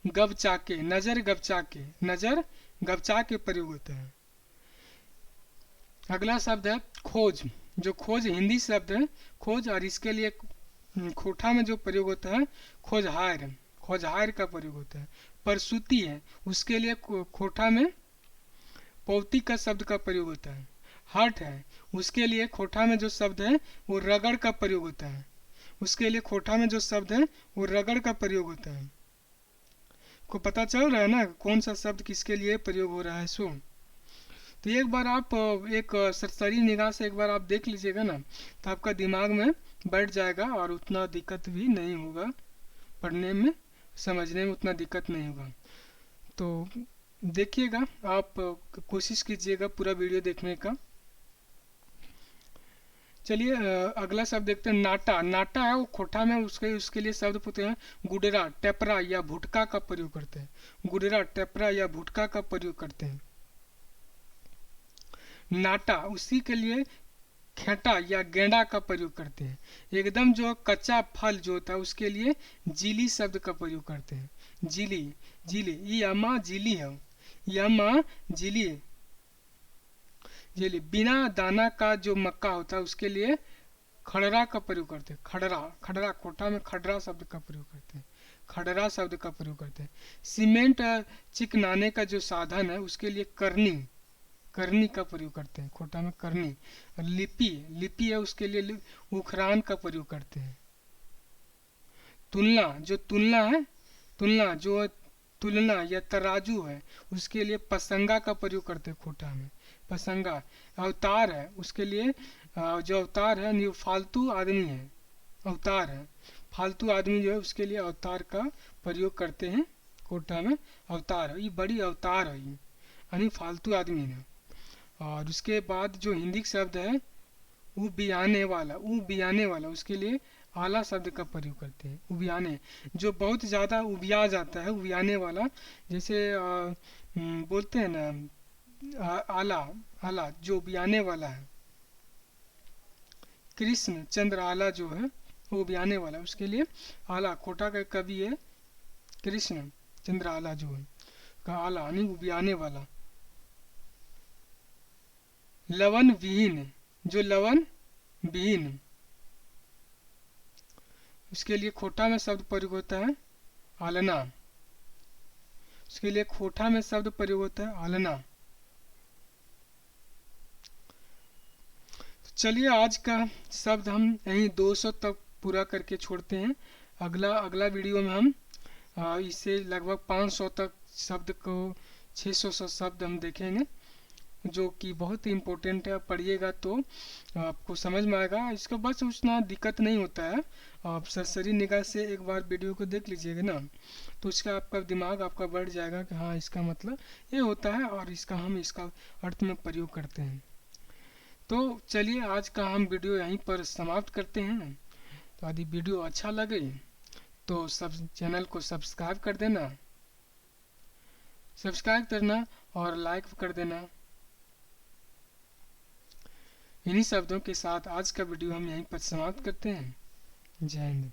गबचा के। नजर गबचा के। नजर गबचा के प्रयोग होता है। अगला शब्द है खोज। जो खोज हिंदी शब्द है खोज, और इसके लिए खोटा में जो प्रयोग होता है खोजहार। खोजहार का प्रयोग होता है। प्रसूति है, उसके लिए खोटा में पौती का शब्द का प्रयोग होता है। हट है, उसके लिए खोटा में जो शब्द है वो रगड़ का प्रयोग होता है। उसके लिए खोटा में जो शब्द है वो रगड़ का प्रयोग होता है। को पता चल रहा है ना कौन सा शब्द किसके लिए प्रयोग हो रहा है? सो तो एक बार आप एक सरसरी निगाह से एक बार आप देख लीजिएगा ना तो आपका दिमाग में बैठ जाएगा और उतना दिक्कत भी नहीं होगा, पढ़ने में समझने में उतना दिक्कत नहीं होगा। तो देखिएगा, आप कोशिश कीजिएगा पूरा वीडियो देखने का। चलिए अगला शब्द देखते हैं नाटा। नाटा है वो खोटा में उसके लिए शब्द होते हैं गुडरा, टेपरा या भुटका का प्रयोग करते हैं। गुडरा, टेपरा या भुटका का प्रयोग करते हैं। नाटा उसी के लिए खेटा या गेंडा का प्रयोग करते हैं। एकदम जो कच्चा फल जो होता है उसके लिए जीली शब्द का प्रयोग करते हैं। जीली। जीली ये अमा जीली है, यमा जीली। जीली। बिना दाना का जो मक्का होता है उसके लिए खड़रा का प्रयोग करते हैं। खड़रा। खड़रा खोटा में खड़रा शब्द का प्रयोग करते हैं। खड़रा शब्द का प्रयोग करते हैं। सीमेंट चिकनाने का जो साधन है उसके लिए करनी। करनी का प्रयोग करते हैं, खोटा में करनी। और लिपि। लिपि है उसके लिए उखरान का प्रयोग करते हैं। तुलना। जो तुलना है, तुलना जो तुलना या तराजू है उसके लिए पसंगा का प्रयोग करते हैं खोटा में। पसंगा। अवतार है उसके लिए जो अवतार है ये फालतू आदमी है, अवतार है। फालतू आदमी जो है उसके लिए अवतार का प्रयोग करते हैं खोटा में। अवतार है, ये बड़ी अवतार है, ये यानी फालतू आदमी है। और उसके बाद जो हिंदी शब्द है उबियाने वाला। उबियाने वाला उसके लिए आला शब्द का प्रयोग करते हैं। उबियाने जो बहुत ज़्यादा उबिया जाता है, उबियाने वाला। जैसे बोलते हैं ना आला। आला जो उबियाने वाला है। कृष्ण चंद्र आला जो है वो उबियाने वाला, उसके लिए आला। खोटा का कवि है कृष्ण चंद्र आला जो है का आला यानी उबियाने वाला। लवन विहीन। जो लवन विहीन उसके लिए खोटा में शब्द प्रयोग होता है आलना। उसके लिए खोटा में शब्द प्रयोग होता है आलना। तो चलिए आज का शब्द हम यहीं 200 तक पूरा करके छोड़ते हैं। अगला वीडियो में हम इसे लगभग 500 तक शब्द को 600 शब्द हम देखेंगे जो कि बहुत ही इम्पोर्टेंट है। पढ़िएगा तो आपको समझ में आएगा। इसका बस उतना दिक्कत नहीं होता है। आप सरसरी निगाह से एक बार वीडियो को देख लीजिएगा ना तो उसका आपका दिमाग आपका बढ़ जाएगा कि हाँ इसका मतलब ये होता है और इसका हम इसका अर्थ में प्रयोग करते हैं। तो चलिए आज का हम वीडियो यहीं पर समाप्त करते हैं। तो यदि वीडियो अच्छा लगे तो सब चैनल को सब्सक्राइब कर देना, सब्सक्राइब करना और लाइक कर देना। इन्हीं शब्दों के साथ आज का वीडियो हम यहीं पर समाप्त करते हैं। जय हिंद।